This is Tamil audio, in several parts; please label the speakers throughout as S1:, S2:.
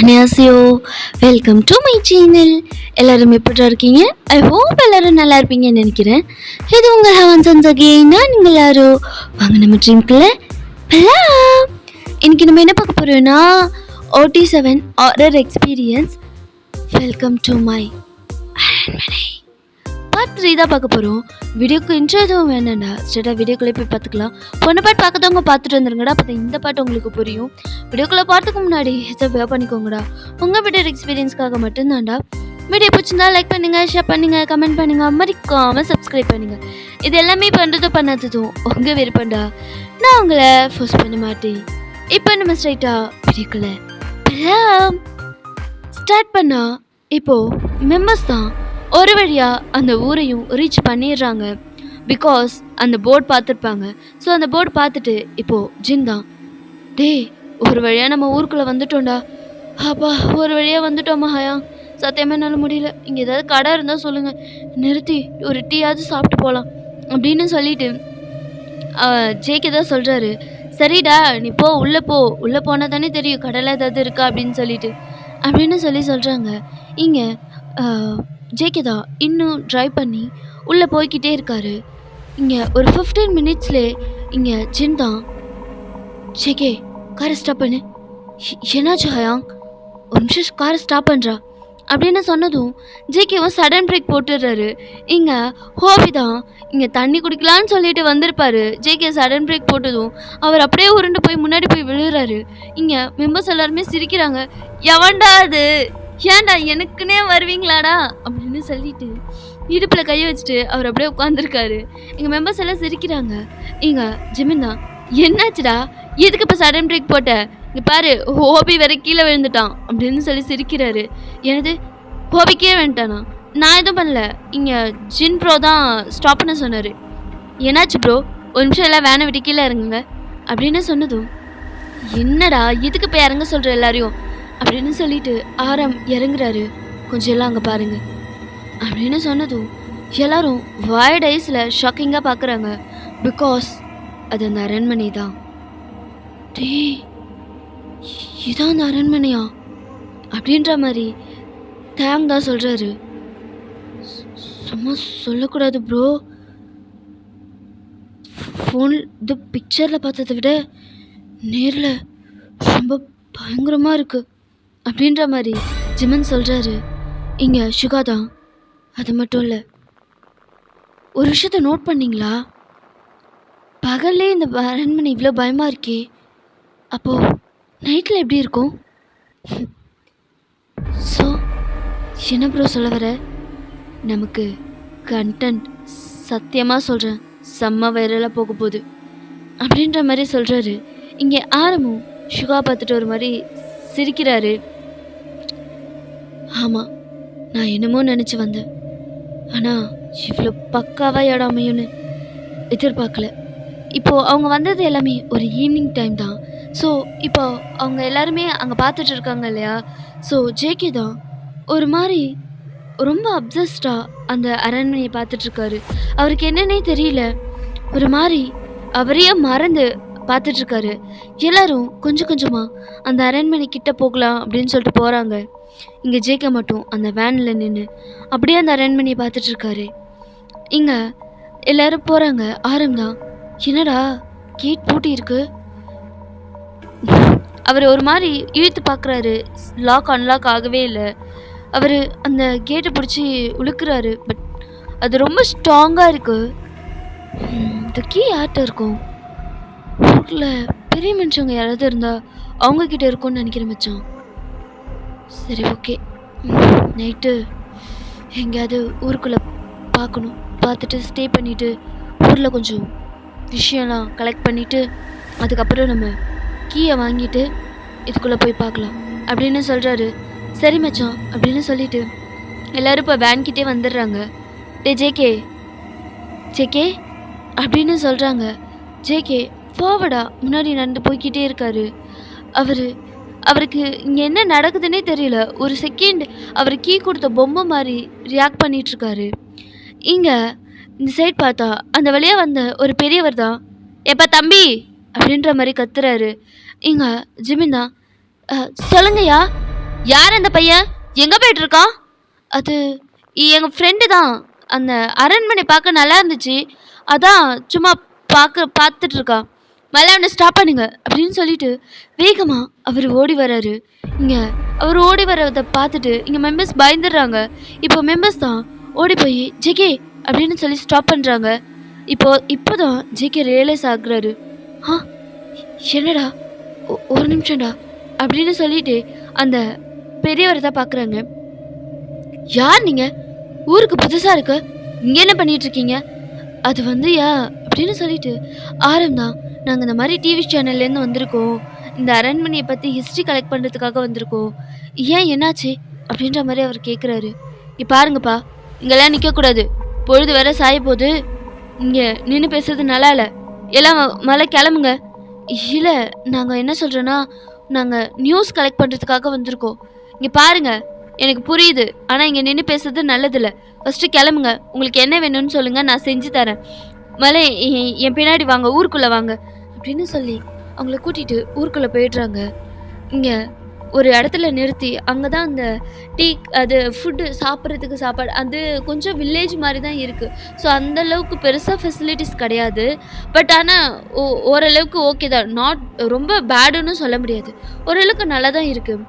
S1: அனியாசியோ, வெல்கம் டு மை சேனல். எல்லாரும் எப்படி இருக்கீங்க? ஐ ஹோப் எல்லாரும் நல்லா இருப்பீங்கன்னு நினைக்கிறேன். இது உங்கள் ஹவன் சன்சகே. நான் நீங்கள் யாரோ வாங்க நம்ம ட்ரிங்க்ல பலாம். இன்னைக்கு நம்ம என்ன பார்க்க போறோம்னா OT7 horror experience. Welcome to my அரண்மனை பார்ட் 3 தான் பார்க்க போகிறோம். வீடியோக்கு இன்ட்ரோ எதுவும் வேணாண்டா, ஸ்ட்ரெயிட்டாக வீடியோக்குள்ளே போய் பார்த்துக்கலாம். பொண்ணு பாட்டு பார்க்கறவங்க பார்த்துட்டு வந்துருங்கடா, அப்போ இந்த பாட்டு உங்களுக்கு புரியும். வீடியோக்குள்ளே பார்த்துக்கு முன்னாடி ஹெச்அப் பண்ணிக்கோங்கடா, உங்கள் வீடியோ எக்ஸ்பீரியன்ஸ்க்காக மட்டும்தான்டா. வீடியோ பிடிச்சிருந்தா லைக் பண்ணுங்கள், ஷேர் பண்ணுங்கள், கமெண்ட் பண்ணுங்கள், மறக்காமல் சப்ஸ்கிரைப் பண்ணுங்கள். இது எல்லாமே பண்ணுறதும் பண்ணாததும் உங்கள் விருப்பம்டா, நான் உங்களை ஃபோர்ஸ் பண்ண மாட்டேன். இப்போ நம்ம ஸ்ட்ரைட்டாக வீடியோக்குள்ளே ஸ்டார்ட் பண்ணா. இப்போது மெம்பர்ஸ் தான் ஒரு வழியாக அந்த ஊரையும் ரீச் பண்ணிடுறாங்க. பிகாஸ் அந்த போர்டு பார்த்துருப்பாங்க. ஸோ அந்த போர்டு பார்த்துட்டு இப்போது ஜின் தான், டேய் ஒரு வழியாக நம்ம ஊருக்குள்ளே வந்துட்டோம்டா, அப்பா ஒரு வழியாக வந்துட்டோம்மா ஹயா, சத்தியமாக என்னால் முடியல, இங்கே ஏதாவது கடை இருந்தால் சொல்லுங்கள், நிறுத்தி ஒரு டீயாவது சாப்பிட்டு போகலாம் அப்படின்னு சொல்லிட்டு ஜேகே தான் சொல்கிறாரு. சரிடா நீ போ, உள்ளே போனால் தானே தெரியும் கடையில் ஏதாவது இருக்கா அப்படின்னு சொல்கிறாங்க. இங்கே ஜேகே தான் இன்னும் ட்ரைவ் பண்ணி உள்ளே போய்கிட்டே இருக்காரு. இங்கே ஒரு 15 மினிட்ஸ்லே இங்கே ஜின் தான், ஜேகே காரை ஸ்டாப் பண்ணு, என்னாச்சு ஹயாங், ஒரு நிமிஷம் காரை ஸ்டாப் பண்ணுறா அப்படின்னு சொன்னதும் ஜேகேவும் சடன் பிரேக் போட்டுடுறாரு. இங்கே ஹோபி தான் இங்கே தண்ணி குடிக்கலான்னு சொல்லிட்டு வந்திருப்பாரு. ஜேகே சடன் பிரேக் போட்டதும் அவர் அப்படியே உருண்டு போய் முன்னாடி போய் விழுகிறாரு. இங்கே மெம்பர்ஸ் எல்லாருமே சிரிக்கிறாங்க, எவன்டா அது, ஏன்டா எனக்குன்னே வருவீங்களாடா அப்படின்னு சொல்லிட்டு இடுப்பில் கையை வச்சுட்டு அவர் அப்படியே உட்காந்துருக்காரு. எங்கள் மெம்பர்ஸ் எல்லாம் சிரிக்கிறாங்க. இங்கே ஜிமின் தான், என்னாச்சுடா எதுக்கு இப்போ சடன் பிரேக் போட்ட, இங்கே பாரு ஹோபி வேற கீழே விழுந்துட்டான் அப்படின்னு சொல்லி சிரிக்கிறாரு. எனது ஹோபி கீழே விழுந்துட்டானா, நான் எதுவும் பண்ணல, இங்கே ஜின் ப்ரோ தான் ஸ்டாப் பண்ண சொன்னார். என்னாச்சு ப்ரோ, ஒரு நிமிஷம் எல்லாம் வேனை விட்டு கீழே இறங்குங்க அப்படின்னு சொன்னதும், என்னடா எதுக்கு இப்போ இறங்க சொல்கிற எல்லாரையும் அப்படின்னு சொல்லிட்டு ஆரம் இறங்குறாரு. கொஞ்சம் எல்லாம் அங்கே பாருங்க அப்படின்னு சொன்னதும் எல்லாரும் வைட் ஐஸில் ஷாக்கிங்காக பார்க்குறாங்க. பிகாஸ் அது அந்த அரண்மனை தான். டே இதான் அந்த அரண்மனையா அப்படின்ற மாதிரி தேங் தான் சொல்கிறாரு. சும்மா சொல்லக்கூடாது ப்ரோ, ஃபோன் இது பிக்சரில் பார்த்ததை விட நேரில் ரொம்ப பயங்கரமாக இருக்குது அப்படின்ற மாதிரி ஜிமன் சொல்கிறாரு. இங்கே சுகா தான், அது மட்டும் இல்லை, ஒரு விஷயத்த நோட் பண்ணிங்களா, பகல்லே இந்த அரண்மனை இவ்வளோ பயமாக இருக்கே, அப்போது நைட்டில் எப்படி இருக்கும்? ஸோ என்ன ப்ரோ சொல்ல வர, நமக்கு கண்டென்ட் சத்தியமாக சொல்கிறேன் செம்ம வைரலாக போக போகுது அப்படின்ற மாதிரி சொல்கிறாரு. இங்கே ஆரமும் சுகா பார்த்துட்டு ஒரு மாதிரி சிரிக்கிறாரு. ஆமாம், நான் என்னமோ நினச்சி வந்தேன், ஆனால் இவ்வளோ பக்காவாக இடம் அமையும்னு எதிர்பார்க்கல. இப்போது அவங்க வந்தது எல்லாமே ஒரு ஈவினிங் டைம் தான். ஸோ இப்போ அவங்க எல்லாருமே அங்கே பார்த்துட்டு இருக்காங்க இல்லையா. ஸோ ஜேகே தான் ஒரு மாதிரி ரொம்ப அப்சஸ்டாக அந்த அரண்மனையை பார்த்துட்ருக்காரு. அவருக்கு என்னன்னே தெரியல, ஒரு மாதிரி அவரையே மறந்து பார்த்துட்ருக்காரு. எல்லோரும் கொஞ்சம் கொஞ்சமாக அந்த அரண்மனை கிட்ட போகலாம் அப்படின்னு சொல்லிட்டு போகிறாங்க. இங்கே ஜேகே மட்டும் அந்த வேனில் நின்று அப்படியே அந்த அரண்மனையை பார்த்துட்ருக்காரு. இங்கே எல்லோரும் போகிறாங்க. ஆரம்பம், என்னடா கேட் பூட்டி இருக்கு, அவர் ஒரு மாதிரி இழுத்து பார்க்குறாரு, லாக் அன்லாக் ஆகவே இல்லை. அவர் அந்த கேட்டை பிடிச்சி உழுக்கிறாரு, பட் அது ரொம்ப ஸ்ட்ராங்காக இருக்குது. இந்த கீ யார்கிட்ட இருக்கும், ஊரில் பெரிய மனுஷங்க யாராவது இருந்தால் அவங்கக்கிட்ட இருக்கும்னு நினைக்கிறேன் மச்சான். சரி ஓகே, நைட்டு எங்கேயாவது ஊருக்குள்ளே பார்க்கணும், பார்த்துட்டு ஸ்டே பண்ணிவிட்டு ஊரில் கொஞ்சம் விஷயம்லாம் கலெக்ட் பண்ணிவிட்டு அதுக்கப்புறம் நம்ம கீயை வாங்கிட்டு இதுக்குள்ளே போய் பார்க்கலாம் அப்படின்னு சொல்கிறாரு. சரி மச்சான் அப்படின்னு சொல்லிட்டு எல்லோரும் இப்போ வேன்கிட்டே வந்துடுறாங்க. டே ஜேகே ஜேகே அப்படின்னு சொல்கிறாங்க. ஜேகே ஃபார்வர்டாக முன்னாடி நடந்து போய்கிட்டே இருக்காரு. அவருக்கு இங்கே என்ன நடக்குதுன்னே தெரியல. ஒரு செகண்ட் அவர் கீ கொடுத்த பொம்மை மாதிரி ரியாக்ட் பண்ணிகிட்ருக்காரு. இங்கே இந்த சைட் பார்த்தா அந்த வழியாக வந்த ஒரு பெரியவர் தான், எப்போ தம்பி அப்படின்ற மாதிரி கத்துறாரு. இங்கே ஜிமின் தான், சொல்லுங்கய்யா யார் அந்த பையன்? எங்க போயிட்டு இருக்கான்? அது எங்க ஃப்ரெண்டு தான். அந்த அரண்மனை பார்க்க நல்லா இருந்துச்சு. அதான் சும்மா பார்த்துட்டு இருக்கான். முதல்ல அவனை ஸ்டாப் பண்ணுங்க அப்படின்னு சொல்லிட்டு வேகமா அவர் ஓடி வராரு. இங்க அவர் ஓடி வரதை பார்த்துட்டு இங்க மெம்பர்ஸ் பயந்துடுறாங்க. இப்போ மெம்பர்ஸ் தான் ஓடி போய் ஜெகே அப்படின்னு சொல்லி ஸ்டாப் பண்றாங்க. இப்போதான் ஜெகே ரியலைஸ் ஆகுறாரு. ஆ என்னடா ஒரு நிமிஷம்டா அப்படின்னு சொல்லிட்டு அந்த பெரியவரை தான் பார்க்குறாங்க. யார் நீங்க? ஊருக்கு புதுசா இருக்கு, இங்க என்ன பண்ணிட்டு இருக்கீங்க? அது வந்து யா அப்படின்னு சொல்லிட்டு ஆரம்பம் நாங்கள் இந்த மாதிரி டிவி சேனல்லேருந்து வந்திருக்கோம். இந்த அரண்மனையை பற்றி ஹிஸ்ட்ரி கலெக்ட் பண்ணுறதுக்காக வந்திருக்கோம். ஏன் என்னாச்சு அப்படின்ற மாதிரி அவர் கேட்குறாரு. இங்கே பாருங்கப்பா, இங்கெல்லாம் நிற்கக்கூடாது, பொழுது வேற சாய போகுது. இங்கே நின்று பேசுறது நல்லா இல்லை, எல்லாம் மலை கிளம்புங்க. இல்லை, நாங்கள் என்ன சொல்கிறோன்னா, நாங்கள் நியூஸ் கலெக்ட் பண்ணுறதுக்காக வந்திருக்கோம். இங்கே பாருங்க, எனக்கு புரியுது, ஆனால் இங்கே நின்று பேசுறது நல்லதில்ல. ஃபஸ்ட்டு கிளம்புங்க, உங்களுக்கு என்ன வேணும்னு சொல்லுங்கள், நான் செஞ்சு தரேன். மலை என் பின்னாடி வாங்க, ஊருக்குள்ளே வாங்க அப்படின்னு சொல்லி அவங்கள கூட்டிகிட்டு ஊருக்குள்ளே போயிடுறாங்க. இங்கே ஒரு இடத்துல நிறுத்தி அங்கே தான் அந்த டீ அது ஃபுட்டு சாப்பிட்றதுக்கு சாப்பாடு அது கொஞ்சம் வில்லேஜ் மாதிரி தான் இருக்குது. ஸோ அந்தளவுக்கு பெருசாக ஃபெசிலிட்டிஸ் கிடையாது. பட் ஆனால் ஓரளவுக்கு ஓகே தான். நாட் ரொம்ப பேடுன்னு சொல்ல முடியாது, ஓரளவுக்கு நல்லா தான் இருக்குது.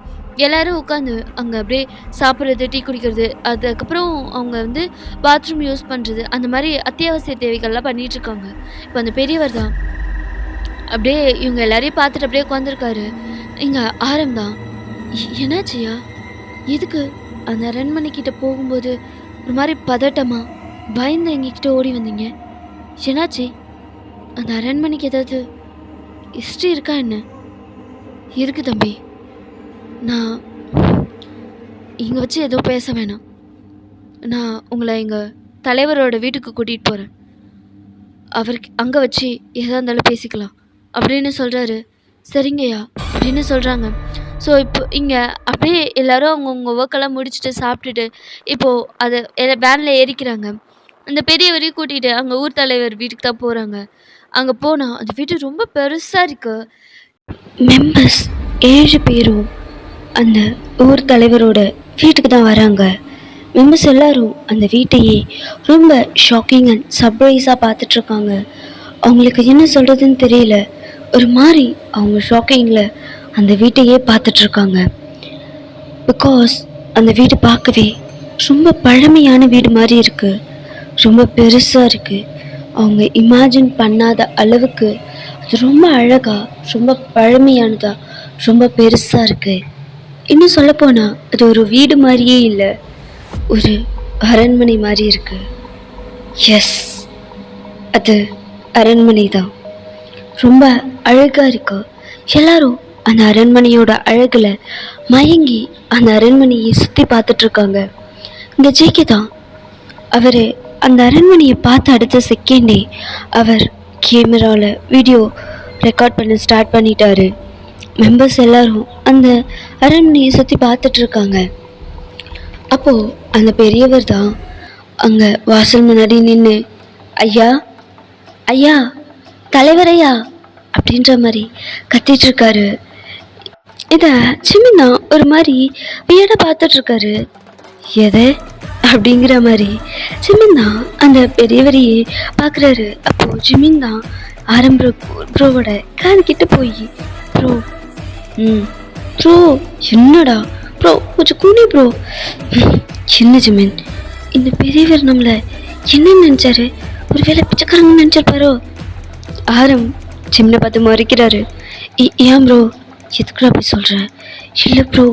S1: எல்லோரும் உட்காந்து அங்கே அப்படியே சாப்பிட்றது, டீ குடிக்கிறது, அதுக்கப்புறம் அவங்க வந்து பாத்ரூம் யூஸ் பண்ணுறது, அந்த மாதிரி அத்தியாவசிய தேவைகள்லாம் பண்ணிகிட்ருக்காங்க. இப்போ அந்த பெரியவர் தான் அப்படியே இவங்க எல்லாரையும் பார்த்துட்டு அப்படியே உட்காந்துருக்காரு. இங்கே ஆரம்பம் என்னாச்சியா? எதுக்கு அந்த அரண்மனைக்கிட்ட போகும்போது ஒரு மாதிரி பதட்டமா பயந்து எங்ககிட்ட ஓடி வந்தீங்க? என்னாச்சு? அந்த அரண்மனைக்கு ஏதாவது ஹிஸ்ட்ரி இருக்கா என்ன? இருக்கு தம்பி, நான் இங்கே வச்சு எதுவும் பேச வேணாம். நான் உங்களை எங்கள் தலைவரோட வீட்டுக்கு கூட்டிகிட்டு போகிறேன். அவருக்கு அங்கே வச்சு எதாக இருந்தாலும் பேசிக்கலாம் அப்படின்னு சொல்கிறாரு. சரிங்கய்யா அப்படின்னு சொல்கிறாங்க. ஸோ இப்போ இங்கே அப்படியே எல்லோரும் அவங்கவுங்க ஒர்க்கெல்லாம் முடிச்சுட்டு சாப்பிட்டுட்டு இப்போது அதை வேனில் ஏறிக்கிறாங்க. அந்த பெரியவரையும் கூட்டிகிட்டு அங்கே ஊர் தலைவர் வீட்டுக்கு தான் போகிறாங்க. அங்கே போனால் அந்த வீடு ரொம்ப பெருசாக இருக்குது. மெம்பர்ஸ் 7 பேரும் அந்த ஊர் தலைவரோட வீட்டுக்கு தான் வராங்க. மெம்பர்ஸ் எல்லாரும் அந்த வீட்டையே ரொம்ப ஷாக்கிங் அண்ட் சர்ப்ரைஸாக பார்த்துட்ருக்காங்க. அவங்களுக்கு என்ன சொல்கிறதுன்னு தெரியல. ஒரு மாதிரி அவங்க ஷாக்கிங்கில் அந்த வீட்டையே பார்த்துட்ருக்காங்க. பிகாஸ் அந்த வீடு பார்க்கவே ரொம்ப பழமையான வீடு மாதிரி இருக்குது, ரொம்ப பெருசாக இருக்குது. அவங்க இமேஜின் பண்ணாத அளவுக்கு அது ரொம்ப அழகாக, ரொம்ப பழமையானதாக, ரொம்ப பெருசாக இருக்குது. இன்னும் சொல்லப்போனால் அது ஒரு வீடு மாதிரியே இல்லை, ஒரு அரண்மனை மாதிரி இருக்கு. எஸ், அது அரண்மனை தான். ரொம்ப அழகாக இருக்கு. எல்லாரும் அந்த அரண்மனையோட அழகில் மயங்கி அந்த அரண்மனையை சுற்றி பார்த்துட்ருக்காங்க. இந்த ஜேகே தான், அவர் அந்த அரண்மனையை பார்த்து அடுத்த செகண்டே அவர் கேமராவில் வீடியோ ரெக்கார்ட் பண்ண ஸ்டார்ட் பண்ணிட்டாரு. மெம்பர்ஸ் எல்லாரும் அந்த அரண்மனையை சுற்றி பார்த்துட்ருக்காங்க. அப்போது அந்த பெரியவர் தான் அங்கே வாசல் முன்னாடி நின்று, ஐயா ஐயா தலைவரையா அப்படின்ற மாதிரி கத்திட்டுருக்காரு. இதை சிமின்னா ஒரு மாதிரி வியடாக பார்த்துட்ருக்காரு. எது அப்படிங்கிற மாதிரி ஜிமின் தான் அந்த பெரியவரையே பார்க்குறாரு. அப்போது ஜிமின் தான் ப்ரோவோட காதுகிட்ட போய், ப்ரோ ப்ரோ என்னடா ப்ரோ கொஞ்சம் கூனி ப்ரோ. சின்ன ஜிமின், இந்த பெரியவர் நம்மளை என்ன நினச்சாரு? ஒரு வேளை பிச்சைக்காரங்கன்னு நினச்சிருப்பாரோ? ஜிம்னை பார்த்து மறைக்கிறாரு. ஏன் ப்ரோ எதுக்குடா அப்படி சொல்கிறேன்? இல்லை ப்ரோ,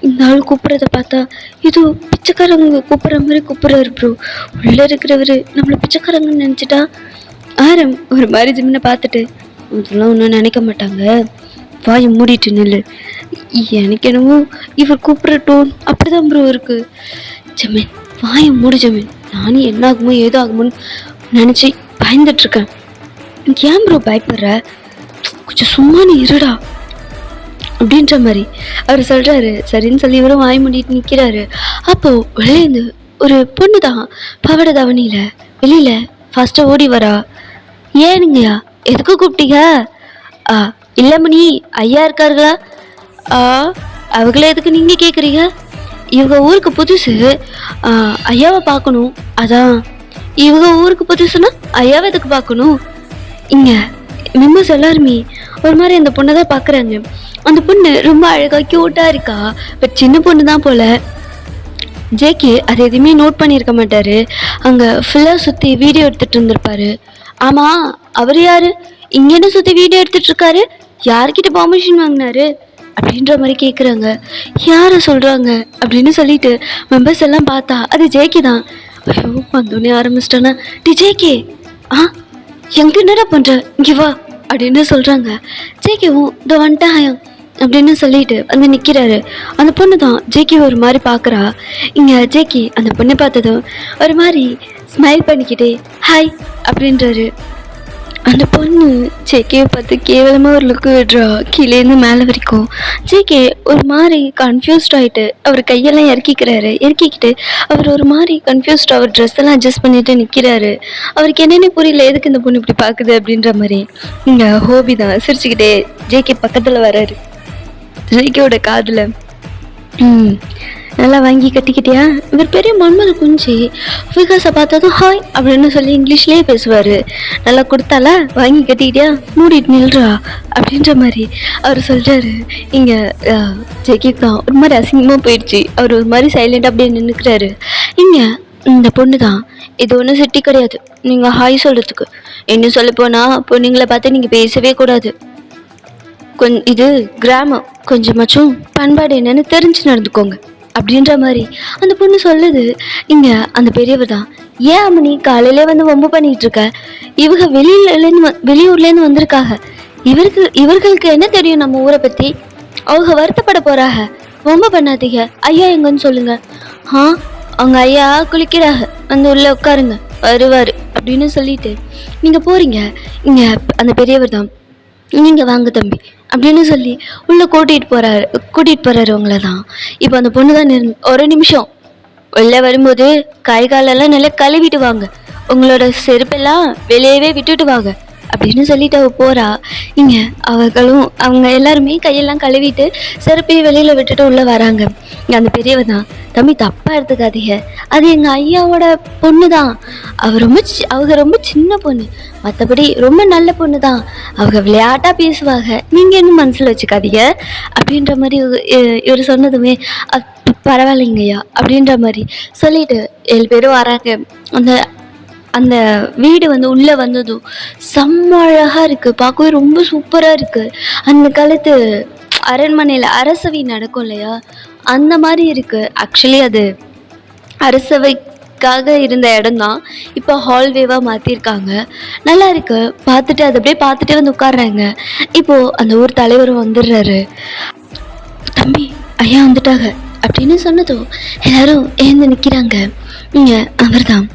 S1: இந்த ஆள் கூப்பிட்றத பார்த்தா ஏதோ பிச்சைக்காரங்க கூப்பிட்ற மாதிரி கூப்பிட்றாரு ப்ரோ. உள்ளே இருக்கிறவர் நம்மளை பிச்சைக்காரங்கன்னு நினச்சிட்டா? ஒரு மாதிரி ஜிம்னை பார்த்துட்டு, அதெல்லாம் ஒன்றும் நினைக்க மாட்டாங்க, வாயை மூடிட்டு நில்லு. எனக்கு என்னவோ இவர் கூப்பிட்ற டோன் அப்படிதான் ப்ரோ இருக்கு. ஜமீன் வாயை மூடு ஜமீன், நானும் என்ன ஆகுமோ ஏதோ ஆகுமோன்னு நினச்சி பயந்துட்டுருக்கேன். ஏன் ப்ரோ பயப்படுற? கொஞ்சம் சும்மா நீ இருடா அப்படின்ற மாதிரி அவர் சொல்கிறாரு. சரின்னு சொல்லி இவரும் வாய் மூடிட்டு நிற்கிறாரு. அப்போது வெளியேந்து ஒரு பொண்ணு தான் பவட தவணியில் வெளியில் ஃபஸ்ட்டு ஓடி வரா. ஏனுங்கய்யா எதுக்கு கூப்பிட்டீங்க? இல்லை மணி ஐயா இருக்காருங்களா? அவங்கள எதுக்கு நீங்க கேக்குறீங்க? இவங்க ஊருக்கு புதுசு. ஐயாவை பார்க்கணும். அதான். இவங்க ஊருக்கு புதுசுன்னா ஐயாவை எதுக்கு பார்க்கணும்? இங்க மெம்பர்ஸ் எல்லாருமே ஒரு மாதிரி அந்த பொண்ணை தான் பார்க்குறாங்க. அந்த பொண்ணு ரொம்ப அழகா க்யூட்டா இருக்கா. பட் சின்ன பொண்ணு தான் போல. ஜேகே அது எதுவுமே நோட் பண்ணியிருக்க மாட்டாரு. அங்கே ஃபுல்லாக சுற்றி வீடியோ எடுத்துகிட்டு இருந்திருப்பாரு. ஆமாம், அவர் யார்? இங்கே என்ன சுற்றி வீடியோ எடுத்துகிட்டு இருக்காரு? யார்கிட்ட பெர்மிஷன் வாங்கினாரு அப்படின்ற மாதிரி கேட்குறாங்க. யாரை சொல்கிறாங்க அப்படின்னு சொல்லிட்டு மெம்பர்ஸ் எல்லாம் பார்த்தா அது ஜேகே தான். ஐயோ, வந்தோடனே ஆரம்பிச்சிட்டானா, டி ஜேகே, ஆ எங்க என்னடா பண்ணுற, இங்கே வா அப்படின்னு சொல்கிறாங்க. ஜேகேவும் இதோ வந்துட்டாயா அப்படின்னு சொல்லிட்டு வந்து நிற்கிறாரு. அந்த பொண்ணு தான் ஜேகே ஒரு மாதிரி பார்க்குறா. இங்கே ஜேகே அந்த பொண்ணை பார்த்ததும் ஒரு மாதிரி ஸ்மைல் பண்ணிக்கிட்டே ஹாய் அப்படின்றாரு. அந்த பொண்ணு ஜேகேவை பார்த்து கேவலமாக ஒரு லுக்கு விடுறா, கீழேருந்து மேலே வரைக்கும். ஜேகே ஒரு மாதிரி கன்ஃபியூஸ்ட் ஆகிட்டு அவர் கையெல்லாம் இறக்கிக்கிட்டு அவர் ஒரு மாதிரி கன்ஃபியூஸ்ட், அவர் ட்ரெஸ் எல்லாம் அட்ஜஸ்ட் பண்ணிட்டு நிற்கிறாரு. அவருக்கு என்னென்ன புரியல, எதுக்கு இந்த பொண்ணு இப்படி பார்க்குது அப்படின்ற மாதிரி. இங்கே ஹோபி தான் சிரிச்சுக்கிட்டே ஜேகே பக்கத்தில் வராரு. ஜேகேவோட காதில் நல்லா வாங்கி கட்டிக்கிட்டியா? இவர் பெரிய மன்மது குஞ்சு. விகாஸை பார்த்ததும் ஹாய் அப்படின்னு சொல்லி இங்கிலீஷ்லேயே பேசுவார். நல்லா கொடுத்தால வாங்கி கட்டிக்கிட்டியா, மூடிட்டு நில்றா அப்படின்ற மாதிரி அவர் சொல்கிறாரு. இங்கே ஜேகேக்கு தான் ஒரு மாதிரி அசிங்கமாக போயிடுச்சு. அவர் ஒரு மாதிரி சைலண்டாக அப்படியே நின்றுக்கிறாரு. இங்கே இந்த பொண்ணு தான், இது ஒன்றும் சிட்டி கிடையாது நீங்கள் ஹாய் சொல்கிறதுக்கு. என்ன சொல்ல போனால் பொண்ணுங்களை பார்த்து நீங்கள் பேசவே கூடாது. இது கிராமம், கொஞ்சமாச்சும் பண்பாடு என்னன்னு தெரிஞ்சு நடந்துக்கோங்க அப்படின்ற மாதிரி அந்த பொண்ணு சொல்லுது. இங்க அந்த பெரியவர் தான், ஏன் அம்மனி காலையிலே வந்து வம்பு பண்ணிட்டு இருக்க? இவங்க வெளியூர்லேருந்து வந்திருக்காங்க. இவர்களுக்கு என்ன தெரியும் நம்ம ஊரை பத்தி? அவங்க வருத்தப்பட போறாங்க. வம்பு பண்ணாதீங்க. ஐயா எங்கன்னு சொல்லுங்க. அவங்க ஐயா குளிக்கிறாங்க, வந்து உள்ள உட்காருங்க, வருவாரு அப்படின்னு சொல்லிட்டு நீங்க போறீங்க. இங்க அந்த பெரியவர் தான், நீங்கள் வாங்க தம்பி அப்படின்னு சொல்லி உள்ளே கூட்டிகிட்டு போகிறாரு உங்களை தான். இப்போ அந்த பொண்ணு தான் ஒரு நிமிஷம் உள்ளே வரும்போது கை காலெல்லாம் நல்லா கழுவிட்டு வாங்க, உங்களோட செருப்பெல்லாம் வெளியவே விட்டுட்டு வாங்க அப்படின்னு சொல்லிட்டு அவள் போகிறா. இங்கே அவங்க எல்லாருமே கையெல்லாம் கழுவிட்டு செருப்பையும் வெளியில் விட்டுட்டு உள்ளே வராங்க. இங்கே அந்த பெரியவ தான், தம்பி தப்பாக எடுத்துக்காதீங்க, அது எங்கள் ஐயாவோட பொண்ணு தான். அவங்க ரொம்ப சின்ன பொண்ணு, மற்றபடி ரொம்ப நல்ல பொண்ணு தான். அவங்க விளையாட்டாக பேசுவாங்க, நீங்கள் இன்னும் மனசில் வச்சுக்காதீங்க அப்படின்ற மாதிரி இவர் சொன்னதுமே பரவாயில்லைங்கய்யா அப்படின்ற மாதிரி சொல்லிட்டு 7 பேரும் வராங்க. அந்த வீடு வந்து உள்ளே வந்ததும் செம்ம அழகாக இருக்குது, பார்க்கவே ரொம்ப சூப்பராக இருக்குது. அந்த காலத்து அரண்மனையில் அரசவை நடக்கும் இல்லையா, அந்த மாதிரி இருக்குது. ஆக்சுவலி அது அரசவைக்காக இருந்த இடம்தான், இப்போ ஹால்வேவாக மாற்றிருக்காங்க. நல்லா இருக்குது பார்த்துட்டு. அது அப்படியே பார்த்துட்டே வந்து உட்காடுறாங்க. இப்போது அந்த ஊர் தலைவரும் வந்துடுறாரு. தம்பி ஐயா வந்துட்டாங்க அப்படின்னு சொன்னதும் எல்லாரும் எழுந்து நிற்கிறாங்க. இங்கே அவர் தான்,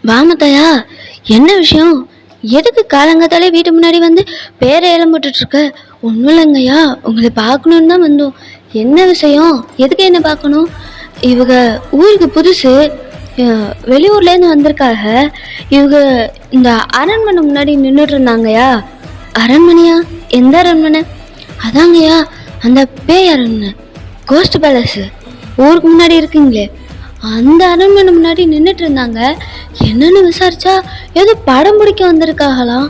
S1: வாமத்தாயா என்ன விஷயம்? எதுக்கு காலங்காத்தாலே வீட்டு முன்னாடி வந்து பேர ஏலம்பட்டுருக்க? ஒன்றும் இல்லைங்கய்யா, உங்களை பார்க்கணுன்னு தான் வந்தோம். என்ன விஷயம்? எதுக்கு என்ன பார்க்கணும்? இவங்க ஊருக்கு புதுசு, வெளியூர்லேருந்து வந்திருக்காங்க. இவங்க இந்த அரண்மனை முன்னாடி நின்றுட்டு இருந்தாங்கய்யா. அரண்மனையா? எந்த அரண்மனை? அதாங்கய்யா அந்த பேய் அரண்மனை, கோஸ்ட் பேலஸ் ஊருக்கு முன்னாடி இருக்குங்களே, அந்த அரண்மனை முன்னாடி நின்றுட்டு இருந்தாங்க. என்னன்னு விசாரிச்சா ஏதோ படம் பிடிக்க வந்திருக்காங்களாம்,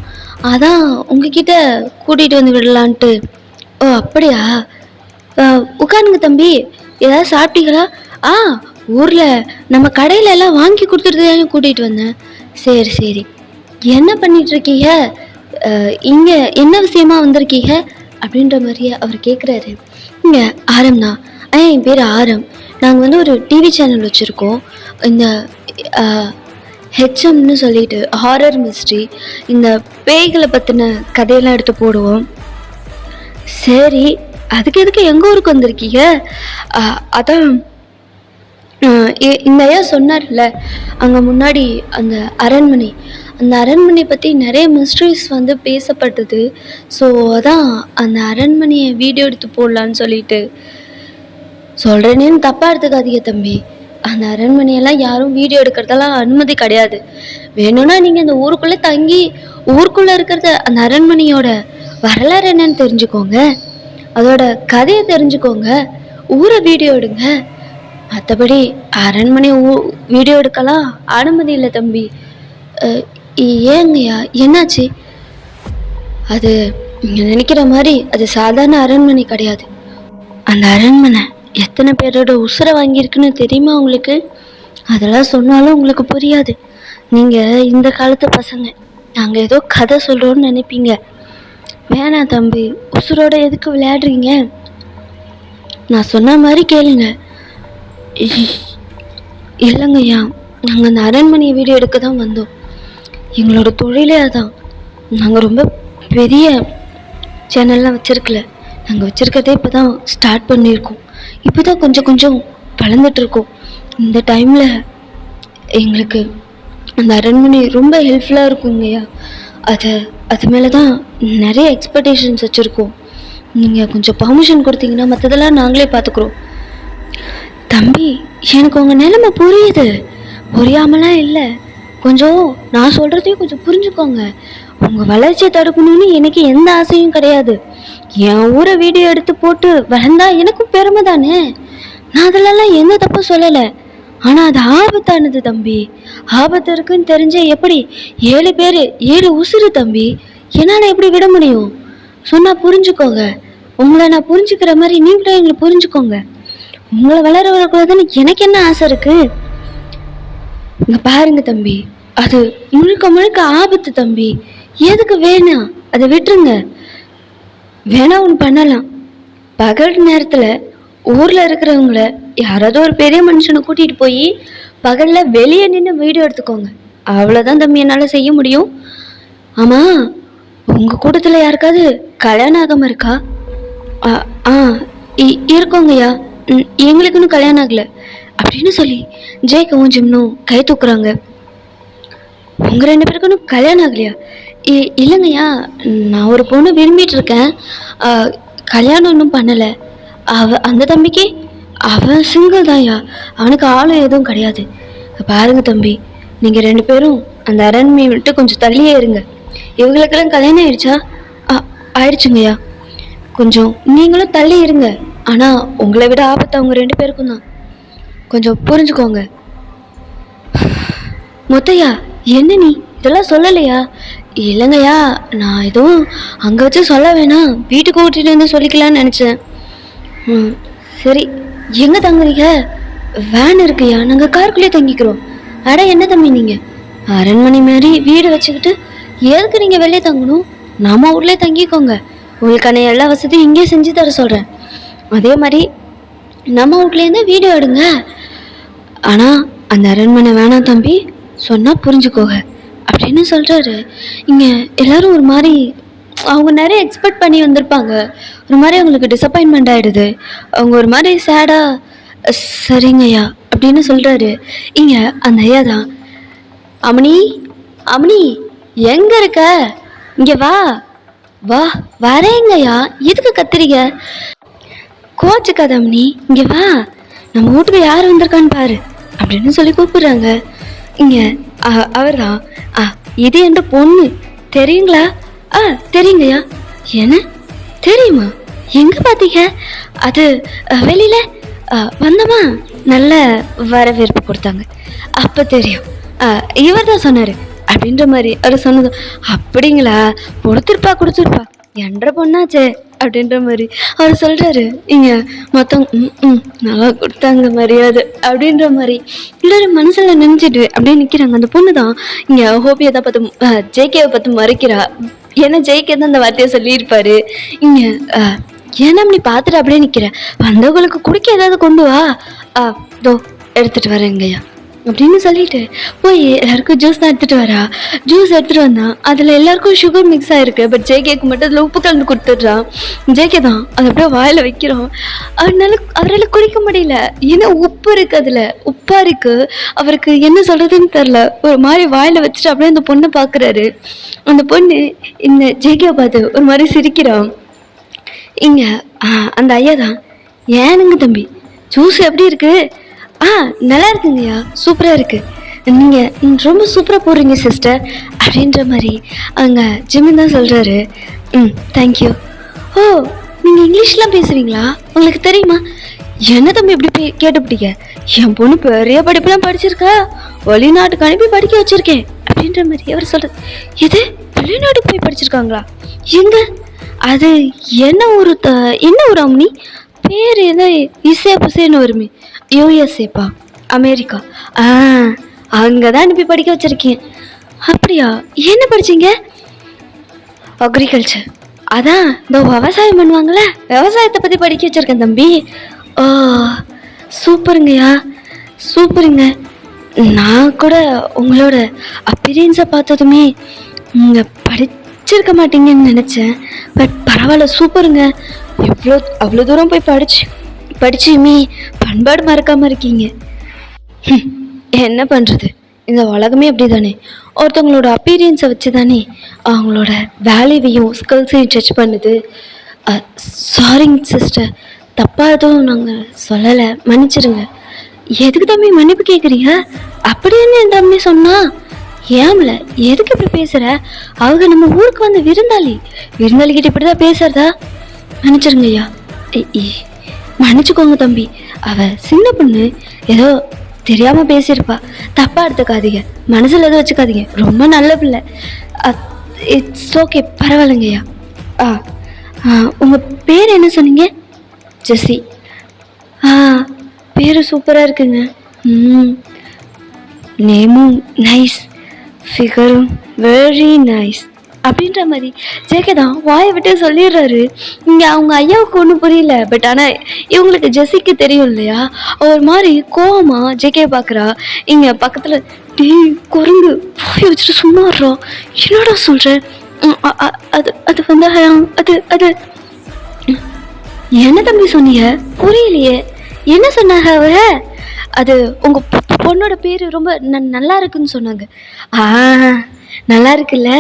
S1: அதான் உங்ககிட்ட கூட்டிகிட்டு வந்து விடலான்ட்டு. ஓ அப்படியா, உட்காருங்க தம்பி, ஏதாவது சாப்பிட்டீங்களா? ஊரில் நம்ம கடையில் எல்லாம் வாங்கி கொடுத்துட்டு கூட்டிகிட்டு வந்தேன். சரி சரி, என்ன பண்ணிகிட்ருக்கீங்க? இங்கே என்ன விஷயமா வந்திருக்கீங்க அப்படின்ற மாதிரியே அவர் கேட்குறாரு. இங்கே ஆரம் தான். என் பேர் ஆரம். நாங்கள் வந்து ஒரு டிவி சேனல் வச்சுருக்கோம். இந்த ஹெச்எம்னு சொல்லிட்டு ஹாரர் மிஸ்ட்ரி, இந்த பேய்களை பற்றின கதையெல்லாம் எடுத்து போடுவோம். சரி, அதுக்கு எதுக்கு எங்கள் ஊருக்கு வந்திருக்கீங்க? அதான் இந்த ஐயா சொன்னார்ல, அங்கே முன்னாடி அந்த அரண்மனை பற்றி நிறைய மிஸ்ட்ரிஸ் வந்து பேசப்பட்டது. ஸோ அதான் அந்த அரண்மனையை வீடியோ எடுத்து போடலான்னு சொல்லிட்டு சொல்கிறேன்னு தப்பாக எடுத்துக்காதீங்க தம்பி. அந்த அரண்மனையெல்லாம் யாரும் வீடியோ எடுக்கிறதெல்லாம் அனுமதி கிடையாது. வேணும்னா நீங்கள் அந்த ஊருக்குள்ளே தங்கி ஊருக்குள்ளே இருக்கிறத அந்த அரண்மனையோட வரலாறு என்னன்னு தெரிஞ்சுக்கோங்க. அதோட கதையை தெரிஞ்சுக்கோங்க, ஊரை வீடியோ எடுங்க. மற்றபடி அரண்மனை வீடியோ எடுக்கலாம் அனுமதி இல்லை தம்பி. ஏங்கய்யா, என்னாச்சு? அது நீங்கள் நினைக்கிற மாதிரி அது சாதாரண அரண்மனை கிடையாது. அந்த அரண்மனை எத்தனை பேரோட உசுரை வாங்கியிருக்குன்னு தெரியுமா உங்களுக்கு? அதெல்லாம் சொன்னாலும் உங்களுக்கு புரியாது. நீங்கள் இந்த காலத்து பசங்க, நாங்கள் ஏதோ கதை சொல்கிறோன்னு நினைப்பீங்க. வேணாம் தம்பி, உசுரோட எதுக்கு விளையாடுறீங்க? நான் சொன்ன மாதிரி கேளுங்க. இல்லைங்கய்யா, நாங்கள் அந்த அரண்மனையை வீடியோ எடுக்க தான் வந்தோம். எங்களோட தொழிலே அதான். நாங்கள் ரொம்ப பெரிய சேனல்லாம் வச்சுருக்கல. நாங்கள் வச்சுருக்கிறதே இப்போ தான் ஸ்டார்ட் பண்ணியிருக்கோம். இப்போ தான் கொஞ்சம் கொஞ்சம் வளர்ந்துட்டுருக்கோம். இந்த டைமில் எங்களுக்கு அந்த அரண்மனை ரொம்ப ஹெல்ப்ஃபுல்லாக இருக்குங்கய்யா. அது மேலே தான் நிறைய எக்ஸ்பெக்டேஷன்ஸ் வச்சுருக்கோம். நீங்கள் கொஞ்சம் பர்மிஷன் கொடுத்தீங்கன்னா மற்றதெல்லாம் நாங்களே பார்த்துக்குறோம். தம்பி, எனக்கு உங்கள் நிலைமை புரியுது, புரியாமலாம் இல்லை. கொஞ்சம் நான் சொல்கிறதையும் கொஞ்சம் புரிஞ்சுக்கோங்க. உங்கள் வளர்ச்சியை தடுக்கணும்னு எனக்கு எந்த ஆசையும் கிடையாது. என் ஊரை வீடியோ எடுத்து போட்டு வளர்ந்தா எனக்கும் பெருமை தானே. நான் அதிலெல்லாம் எந்த தப்பும் சொல்லலை. ஆனால் அது ஆபத்தானது தம்பி. ஆபத்து இருக்குன்னு தெரிஞ்ச எப்படி 7 பேர் 7 உசுறு தம்பி. என்னால் எப்படி விட முடியும்? சொன்னால் புரிஞ்சுக்கோங்க. உங்களை நான் புரிஞ்சுக்கிற மாதிரி நீங்களும் எங்களை புரிஞ்சுக்கோங்க. உங்களை வளர வரக்கூடாதுன்னு எனக்கு என்ன ஆசை இருக்கு? இங்கே பாருங்க தம்பி, அது முழுக்க முழுக்க ஆபத்து தம்பி. எதுக்கு வேணாம், அதை விட்டுருங்க. வேணா ஒன்று பண்ணலாம். பகல் நேரத்தில் ஊரில் இருக்கிறவங்கள யாராவது ஒரு பெரிய மனுஷனை கூட்டிகிட்டு போய் பகலில் வெளியே நின்று வீடியோ எடுத்துக்கோங்க. அவ்வளோதான் தம்பி என்னால் செய்ய முடியும். ஆமாம், உங்கள் கூட்டத்தில் யாருக்காவது கல்யாணம் ஆகாமல் இருக்கா? இருக்கோங்கய்யா, எங்களுக்குன்னு கல்யாணம் ஆகலை அப்படின்னு சொல்லி ஜெய்கவும் ஜிம்னும் கை தூக்குறாங்க. உங்கள் 2 பேருக்குன்னு கல்யாணம் ஆகலையா? இல்லைங்கய்யா, நான் ஒரு பொண்ணு விரும்பிகிட்டு இருக்கேன். கல்யாணம் ஒன்றும் பண்ணலை. அந்த தம்பிக்கு அவன் சிங்கிள் தான்யா. அவனுக்கு ஆளும் எதுவும் கிடையாது. பாருங்க தம்பி, நீங்கள் 2 பேரும் அந்த அரண்மனையை விட்டு கொஞ்சம் தள்ளியே இருங்க. இவங்களுக்கெல்லாம் கல்யாணம் ஆயிடுச்சா? ஆயிடுச்சுங்கய்யா. கொஞ்சம் நீங்களும் தள்ளி இருங்க. ஆனால் உங்களை விட ஆபத்து அவங்க 2 பேருக்கும் தான். கொஞ்சம் புரிஞ்சுக்கோங்க. முத்தையா, என்ன நீ இதெல்லாம் சொல்லலையா? இல்லைங்கய்யா, நான் எதுவும் அங்கே வச்சு சொல்ல வேணாம், வீட்டுக்கு கூட்டிகிட்டு வந்து சொல்லிக்கலான்னு நினச்சேன். சரி, எங்கே தங்குறீங்க? வேன் இருக்குயா, நாங்கள் காருக்குள்ளேயே தங்கிக்கிறோம். அட என்ன தம்பி, நீங்கள் அரண்மனை மாதிரி வீடு வச்சுக்கிட்டு எதுக்கு நீங்கள் வெளியே தங்கணும்? நம்ம ஊர்லேயே தங்கிக்கோங்க. உங்களுக்கான எல்லா வசதியும் இங்கே செஞ்சு தர சொல்கிறேன். அதே மாதிரி நம்ம வீட்லேருந்து வீடியோ எடுங்க. ஆனால் அந்த அரண்மனை வேணாம் தம்பி, சொன்னால் புரிஞ்சுக்கோங்க அப்படின்னு சொல்கிறாரு. இங்கே எல்லோரும் ஒரு மாதிரி, அவங்க நிறைய எக்ஸ்பெக்ட் பண்ணி வந்திருப்பாங்க. ஒரு மாதிரி அவங்களுக்கு டிசப்பாயின்மெண்ட் ஆகிடுது. அவங்க ஒரு மாதிரி சேடாக சரிங்கய்யா அப்படின்னு சொல்கிறாரு. இங்கே அந்த ஐயா தான், அம்மணி அம்மணி எங்கே இருக்க? இங்கே வா வா. வரேங்கய்யா, எதுக்கு கத்துறீங்க? கோச்சுக்காத அம்மணி, இங்கே வா, நம்ம வீட்டுக்கு யார் வந்திருக்கான்னு பாரு அப்படின்னு சொல்லி கூப்பிடுறாங்க. இங்கே அவர் தான், இது என்ற பொண்ணு தெரியுங்களா? தெரியுங்கய்யா. என்ன தெரியுமா? எங்கே பார்த்தீங்க? அது வெளியில் வந்தோமா, நல்ல வரவேற்பு கொடுத்தாங்க, அப்போ தெரியும். இவர் தான் சொன்னார் அப்படின்ற மாதிரி அவர் சொன்னதும், அப்படிங்களா, கொடுத்துருப்பா என்ற பொண்ணாச்சே அப்படின்ற மாதிரி அவர் சொல்கிறாரு. இங்கே மொத்தம் நல்லா கொடுத்தாங்க மரியாதை அப்படின்ற மாதிரி எல்லாரும் மனசில் நினைச்சிட்டு அப்படியே நிற்கிறாங்க. அந்த பொண்ணு தான் இங்கே ஹோபியை தான் பார்த்து ஜேகேவை பார்த்து மறைக்கிறா. ஏன்னா ஜெய்கே தான் அந்த வார்த்தையை சொல்லியிருப்பாரு. இங்கே ஏன்னா அப்படி பார்த்துட்டு அப்படியே நிற்கிறேன், வந்தவங்களுக்கு குடிக்க ஏதாவது கொண்டு வா, தோ எடுத்துகிட்டு வரேங்கய்யா அப்படின்னு சொல்லிட்டு போய் எல்லாருக்கும் ஜூஸ் தான் எடுத்துகிட்டு வரா. ஜூஸ் எடுத்துகிட்டு வந்தான், அதில் எல்லாருக்கும் சுகர் மிக்ஸ் ஆகிருக்கு. பட் ஜேகேக்கு மட்டும் அதில் உப்பு கலந்து கொடுத்துட்றான். ஜேகே தான் அதை அப்படியே வாயில் வைக்கிறோம். அவரால் குடிக்க முடியல, ஏன்னா உப்பு இருக்குது, அதில் உப்பாக இருக்குது. அவருக்கு என்ன சொல்கிறதுன்னு தெரில, ஒரு மாதிரி வாயில் வச்சுட்டு அப்படியே அந்த பொண்ணை பார்க்குறாரு. அந்த பொண்ணு இந்த ஜேகேவை பார்த்து ஒரு மாதிரி சிரிக்கிறான். இங்கே அந்த ஐயா தான், ஏனுங்க தம்பி ஜூஸ் எப்படி இருக்குது? நல்லா இருக்குங்கய்யா, சூப்பராக இருக்குது, நீங்கள் ரொம்ப சூப்பராக போடுறீங்க சிஸ்டர் அப்படின்ற மாதிரி அங்கே ஜிம்மி தான் சொல்கிறாரு. தேங்க்யூ. ஓ, நீங்கள் இங்கிலீஷ்லாம் பேசுவீங்களா? உங்களுக்கு தெரியுமா? என்ன தம்பி இப்படி கேட்டுப்பிட்டீங்க? என் பொண்ணு பெரிய படிப்புலாம் படிச்சிருக்கா, வெளிநாட்டுக்கு அனுப்பி படிக்க வச்சிருக்கேன் அப்படின்ற மாதிரி அவர் சொல்றது. எது, வெளிநாட்டுக்கு போய் படிச்சிருக்காங்களா? எங்க? அது என்ன ஊரு என்ன ஊர் அம்மனி? பேர் ஏதோ இசே புசேன்னு வருமே. யூஎஸ்ஏப்பா, அமெரிக்கா. ஆ, அங்கே தான் அனுப்பி படிக்க வச்சிருக்கேன். அப்படியா? என்ன படிச்சீங்க? அக்ரிகல்ச்சர். அதான் இந்த விவசாயம் பண்ணுவாங்களே, விவசாயத்தை பற்றி படிக்க வச்சிருக்கேன் தம்பி. ஓ, சூப்பருங்கய்யா, சூப்பருங்க. நான் கூட உங்களோட அப்பீரியன்ஸை பார்த்ததுமே நீங்கள் படிச்சிருக்க மாட்டீங்கன்னு நினச்சேன். பட் பரவாயில்ல, சூப்பருங்க. அவ்வளோ தூரம் போய் படிச்சுமே பண்பாடு மறக்காமல் இருக்கீங்க. என்ன பண்ணுறது, இந்த உலகமே அப்படி தானே. ஒருத்தவங்களோட அப்பீரியன்ஸை வச்சு தானே அவங்களோட வேல்யூவையும் ஸ்கில்ஸையும் ஜட்ஜ் பண்ணுது. சாரிங்க சிஸ்டர், தப்பாக எதுவும் நாங்கள் சொல்லலை, மன்னிச்சிருங்க. எதுக்கு தம்பி மன்னிப்பு கேட்குறீங்க? அப்படின்னு என் தம்பி சொன்னா ஏம்ல எதுக்கு இப்படி பேசுகிற? அவங்க நம்ம ஊருக்கு வந்து விருந்தாளிகிட்ட இப்படி தான் பேசுறதா? மன்னிச்சிருங்க ஐயா. மன்னிச்சுக்கோங்க தம்பி, அவ சின்ன பொண்ணு, ஏதோ தெரியாமல் பேசியிருப்பா, தப்பாக எடுத்துக்காதீங்க, மனசில் எதுவும் வச்சுக்காதீங்க. ரொம்ப நல்ல பிள்ளை. இட்ஸ் ஓகே, பரவாயில்லைங்கய்யா. உங்கள் பேர் என்ன சொன்னீங்க? ஜெஸ்ஸி. பேரு சூப்பராக இருக்குங்க. நேமும் நைஸ், ஃபிகரும் வெரி நைஸ் அப்படின்ற மாதிரி ஜேகே தான் வாயை விட்டு சொல்லிடுறாரு. இங்கே அவங்க ஐயாவுக்கு ஒன்றும் புரியல. பட் ஆனால் இவங்களுக்கு ஜெஸ்ஸிக்கு தெரியும் இல்லையா? ஒரு மாதிரி கோவமா ஜேகே பார்க்குறா. இங்கே பக்கத்தில் டீ குறுங்கு போய் வச்சுட்டு சும்மா வர்றோம். என்னடா சொல்கிறேன்? அது அது வந்து அது அது என்ன தம்பி சொன்னீங்க? புரியலையே. என்ன சொன்னாங்க அவ? அது உங்கள் பொண்ணோட பேர் ரொம்ப நல்லா இருக்குன்னு சொன்னாங்க. நல்லா இருக்குல்ல,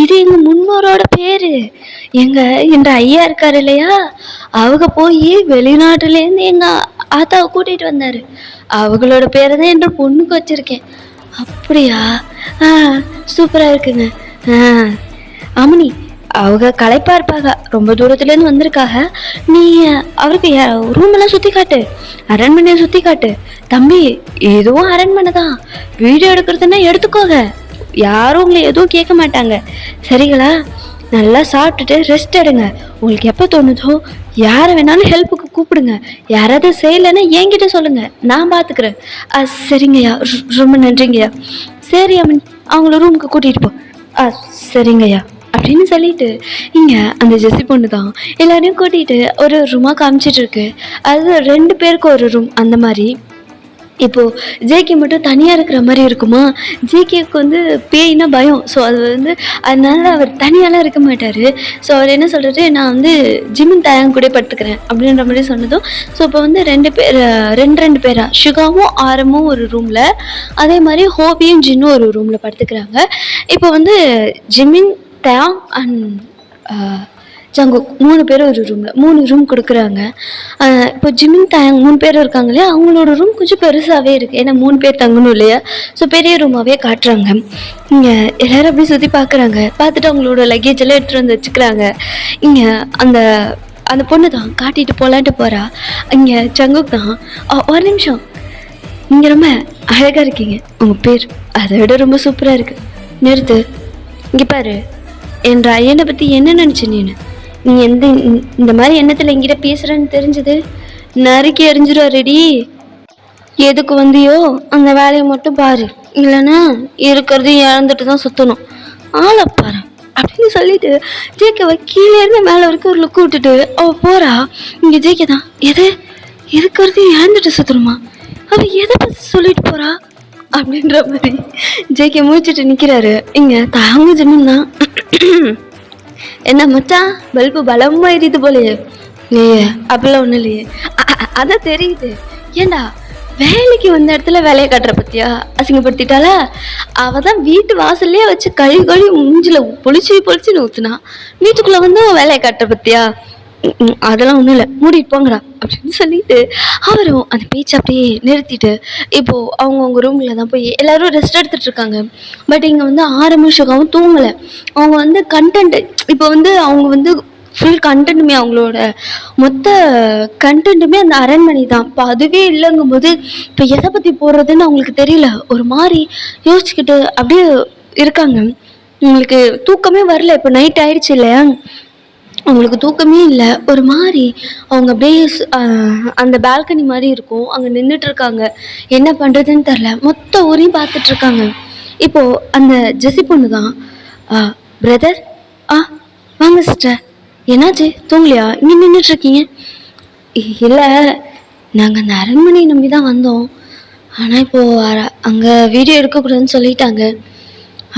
S1: இது எங்கள் முன்னோரோட பேர். என்ற ஐயா இருக்காரு இல்லையா, அவங்க போய் வெளிநாட்டுலேருந்து எங்கள் ஆத்தாவை கூட்டிகிட்டு வந்தார். அவங்களோட பேரை தான் என்ற பொண்ணுக்கு வச்சுருக்கேன். அப்படியா? சூப்பராக இருக்குங்க. அம்மனி, அவங்க களைப்பாக இருப்பாங்க, ரொம்ப தூரத்துலேருந்து வந்திருக்காங்க. நீ அவருக்கு ரூமெல்லாம் சுற்றி காட்டு, அரண்மனையை சுற்றி காட்டு. தம்பி, எதுவும் அரண்மனை தான், வீடியோ எடுக்கிறதுன்னா எடுத்துக்கோங்க, யாரும் உங்களை எதுவும் கேட்க மாட்டாங்க, சரிங்களா? நல்லா சாப்பிட்டுட்டு ரெஸ்ட் எடுங்க. உங்களுக்கு எப்போ தோணுதோ யாரை வேணாலும் ஹெல்ப்புக்கு கூப்பிடுங்க. யாராவது செய்யலைன்னா என்கிட்ட சொல்லுங்கள், நான் பார்த்துக்கிறேன். சரிங்கய்யா, ரொம்ப நன்றிங்கய்யா. சரி அம்மன், அவங்கள ரூமுக்கு கூட்டிகிட்டு போ. சரிங்கய்யா அப்படின்னு சொல்லிட்டு இங்கே அந்த ஜெஸ்ஸி பொண்ணு தான் எல்லாரையும் கூட்டிகிட்டு ஒரு ரூமாக காமிச்சிட்டு இருக்கு. அது 2 பேருக்கு ஒரு ரூம் அந்த மாதிரி. இப்போது ஜேகே மட்டும் தனியாக இருக்கிற மாதிரி இருக்குமா. ஜேகேக்கு வந்து பேய்னா பயம். ஸோ அது வந்து அதனால அவர் தனியாலாம் இருக்க மாட்டார். ஸோ அவர் என்ன சொல்கிறது, நான் வந்து ஜிமின் தாயாங்க கூட படுத்துக்கிறேன் அப்படின்ற மாதிரி சொன்னதும், ஸோ இப்போ வந்து 2 பேரா ஷுகாவும் ஆரமும் ஒரு ரூமில், அதே மாதிரி ஹோபியும் ஜின்னும் ஒரு ரூமில் படுத்துக்கிறாங்க. இப்போ வந்து ஜிமின் தயாங் அண்ட் ஜங்குக் 3 பேரும் ஒரு ரூமில் 3 ரூம் கொடுக்குறாங்க. இப்போ ஜிமின் தாயாங் 3 பேர் இருக்காங்க இல்லையா, அவங்களோட ரூம் கொஞ்சம் பெருசாகவே இருக்குது. ஏன்னா 3 பேர் தங்கணும் இல்லையா, ஸோ பெரிய ரூமாகவே காட்டுறாங்க. இங்கே எல்லோரும் அப்படி சுற்றி பார்க்குறாங்க. பார்த்துட்டு அவங்களோட லக்கேஜ் எல்லாம் எடுத்துகிட்டு வந்து வச்சுக்கிறாங்க. இங்கே அந்த அந்த பொண்ணு தான் காட்டிட்டு போகலான்ட்டு போகிறா. இங்கே ஜங்குக் தான், ஒரு நிமிஷம், நீங்கள் ரொம்ப அழகாக இருக்கீங்க, உங்கள் பேர் அதை விட ரொம்ப சூப்பராக இருக்குது. நிறுத்து, இங்கே பாரு, என்ற ஐயனை பற்றி என்ன நினச்ச நீ இந்த மாதிரி எண்ணத்தில் என்கிட்ட பேசுகிறேன்னு தெரிஞ்சது நறுக்கி எறிஞ்சிருவாருடி. எதுக்கு வந்தியோ அந்த வேலையை மட்டும் பாரு, இல்லைன்னா இருக்கிறதையும் இழந்துட்டு தான் சுற்றணும். ஆளை பாரு அப்படின்னு சொல்லிட்டு ஜேகேவை கீழே இருந்து மேலே வரைக்கும் ஒரு லுக்கு விட்டுட்டு அவள் போகிறா. இங்கே ஜேகே தான், இருக்கிறதையும் இழந்துட்டு சுற்றணுமா, அவள் எதை பற்றி சொல்லிட்டு போகிறா அப்படின்ற மாதிரி ஜேகே முடிச்சுட்டு நிற்கிறாரு. இங்கே தாங்க ஜிமின் தான், என்ன மச்சான் பல்பு பலமா எரியுது போலையே. அப்படிலாம் ஒன்றும் இல்லையே. அதான் தெரியுது. ஏண்டா வேலைக்கு வந்த இடத்துல வேலையை காட்டுற பத்தியா அசிங்கப்படுத்திட்டாளா? அவ தான் வீட்டு வாசல்லையே வச்சு கழுவி மூஞ்சில பொழிச்சுன்னு ஊத்துனா, வீட்டுக்குள்ள வந்து வேலையை காட்டுற பத்தியா? அதெல்லாம் ஒன்றும் இல்லை, மூடிட்டு போங்கடா அப்படின்னு சொல்லிட்டு அவரும் அந்த பேச்சை அப்படியே நிறுத்திட்டு இப்போது அவங்கவுங்க ரூமில் தான் போய் எல்லோரும் ரெஸ்ட் எடுத்துகிட்டு இருக்காங்க. பட் இங்கே வந்து 6 நிமிஷம் தூங்கலை. அவங்க வந்து கண்டென்ட் இப்போ வந்து அவங்க வந்து
S2: ஃபுல் கண்டென்ட்டுமே அவங்களோட மொத்த கண்டென்ட்டுமே அந்த அரண்மனை தான். இப்போ அதுவே இல்லைங்கும்போது இப்போ எதை பற்றி போடுறதுன்னு அவங்களுக்கு தெரியல. ஒரு மாதிரி யோசிச்சுக்கிட்டு அப்படியே இருக்காங்க. உங்களுக்கு தூக்கமே வரல. இப்போ நைட் ஆயிடுச்சு இல்லையா, அவங்களுக்கு தூக்கமே இல்லை. ஒரு மாதிரி அவங்க அப்படியே அந்த பால்கனி மாதிரி இருக்கும், அங்கே நின்றுட்டு இருக்காங்க. என்ன பண்ணுறதுன்னு தெரில. மொத்த ஊரையும் பார்த்துட்டு இருக்காங்க. இப்போது அந்த ஜெசி பொண்ணு தான், பிரதர், ஆ வாங்க சிஸ்டர், என்னாச்சு தூங்கலையா, இங்கே நின்றுட்டுருக்கீங்க? இல்லை, நாங்கள் அந்த அரண்மனையை நம்பி தான் வந்தோம். ஆனால் இப்போது அங்கே வீடியோ எடுக்கக்கூடாதுன்னு சொல்லிட்டாங்க.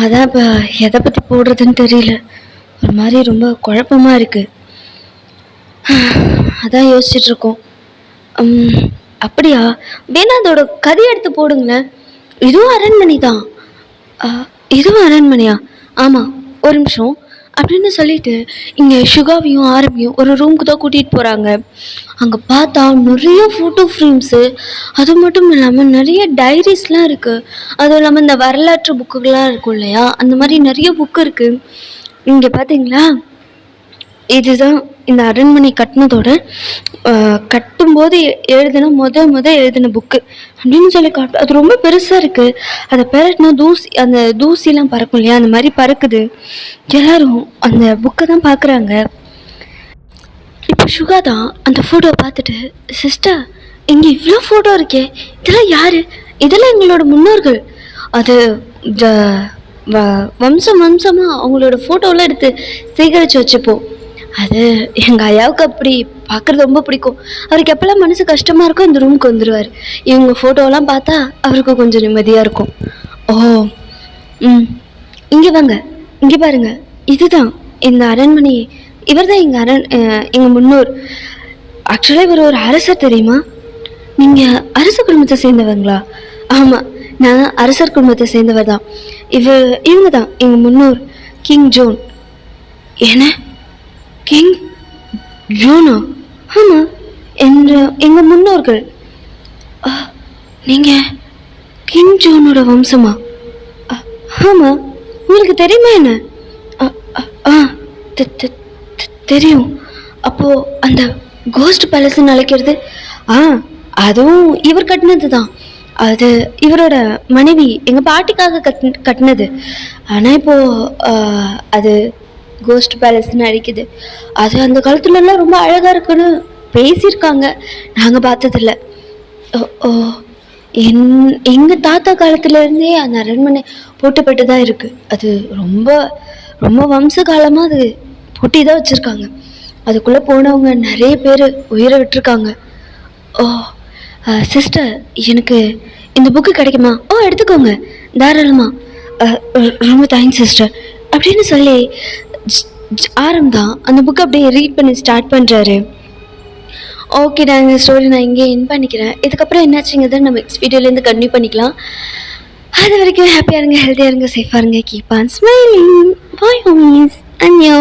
S2: அதான் இப்போ எதை பற்றி போடுறதுன்னு தெரியல. ஒரு மாதிரி ரொம்ப குழப்பமாக இருக்குது. அதான் யோசிச்சுட்ருக்கோம். அப்படியா, வேணா அதோட கதை எடுத்து போடுங்களேன். இதுவும் அரண்மனை தான். இதுவும் அரண்மனையா? ஆமாம், ஒரு நிமிஷம் அப்படின்னு சொல்லிட்டு இங்கே சுகாவையும் ஆரம்பியும் ஒரு ரூமுக்கு தான் கூட்டிகிட்டு போகிறாங்க. அங்கே பார்த்தா நிறைய ஃபோட்டோ ஃப்ரேம்ஸு, அது மட்டும் இல்லாமல் நிறைய டைரிஸ்லாம் இருக்குது. அதுவும் இல்லாமல் இந்த வரலாற்று புக்குகள்லாம் இருக்கும் இல்லையா, அந்த மாதிரி நிறைய புக்கு இருக்குது. இங்கே பார்த்தீங்களா, இதுதான் இந்த அரண்மனை கட்டினதோட கட்டும்போது எழுதின முத எழுதின புக்கு அப்படின்னு சொல்லி காட்டு. அது ரொம்ப பெருசாக இருக்குது. அதை பெரட்டினா அந்த தூசிலாம் பறக்கும் இல்லையா, அந்த மாதிரி பறக்குது. எல்லாரும் அந்த புக்கை தான் பார்க்குறாங்க. இப்போ சுகா தான் அந்த ஃபோட்டோவை பார்த்துட்டு, சிஸ்டர் இங்கே இவ்வளோ ஃபோட்டோ இருக்கே, இதெல்லாம் யார்? இதெல்லாம் எங்களோட முன்னோர்கள். அது வம்சமாக அவங்களோட ஃபோட்டோலாம் எடுத்து சேகரித்து வச்சுப்போம். அது எங்கள் ஐயாவுக்கு அப்படி பார்க்குறது ரொம்ப பிடிக்கும். அவருக்கு எப்போல்லாம் மனசு கஷ்டமாக இருக்கோ இந்த ரூமுக்கு வந்துடுவார். இவங்க ஃபோட்டோலாம் பார்த்தா அவருக்கு கொஞ்சம் நிம்மதியாக இருக்கும். ஓ, இங்கே வாங்க, இங்கே பாருங்க, இதுதான் இந்த அரண்மனை. இவர் தான் எங்கள் முன்னோர். ஆக்சுவலாக இவர் ஒரு அரசர், தெரியுமா? நீங்கள் அரச குடும்பத்தை சேர்ந்தவங்களா? ஆமாம், நான் அரசர் குடும்பத்தை சேர்ந்தவர் தான். இவங்க தான் எங்கள் முன்னோர், கிங் ஜோன். என்ன, கிங் ஜோனா? ஆமாம், எங்கள் முன்னோர்கள். நீங்கள் கிங் ஜோனோட வம்சமா? ஆமாம், உங்களுக்கு தெரியுமா என்ன? தெரியும். அப்போது அந்த கோஸ்ட் பேலஸ்ன்னு அழைக்கிறது, அதுவும் இவர் கட்டினது தான். அது இவரோட மனைவி எங்கள் பாட்டிக்காக கட்டினது. ஆனால் இப்போது அது கோஸ்ட் பேலஸ்ன்னு அழைக்குது. அது அந்த காலத்துலலாம் ரொம்ப அழகாக இருக்குன்னு பேசியிருக்காங்க, நாங்கள் பார்த்ததில்ல. ஓ, எங்கள் தாத்தா காலத்துலேருந்தே அந்த அரண்மனை பூட்டப்பட்டு தான் இருக்குது. அது ரொம்ப ரொம்ப வம்ச காலமாக அது பூட்டி தான் வச்சுருக்காங்க. அதுக்குள்ளே போனவங்க நிறைய பேர் உயிரை விட்டுருக்காங்க. ஓ சிஸ்டர், எனக்கு இந்த புக்கு கிடைக்குமா? ஓ, எடுத்துக்கோங்க தாராளமாக. ரொம்ப தேங்க்ஸ் சிஸ்டர் அப்படின்னு சொல்லி ஆரம்பம் அந்த புக்கை அப்படியே ரீட் பண்ணி ஸ்டார்ட் பண்ணுறாரு. ஓகே, நான் இந்த ஸ்டோரி நான் இங்கே என் பண்ணிக்கிறேன். இதுக்கப்புறம் என்னாச்சுங்கிறத நம்ம நெக்ஸ்ட் வீடியோலேருந்து கண்டினியூ பண்ணிக்கலாம். அது வரைக்கும் ஹாப்பியாக இருங்க, ஹெல்த்தியாக இருங்க, சேஃபாக இருங்க. Keep on smiling. Bye homies, அன்யோ.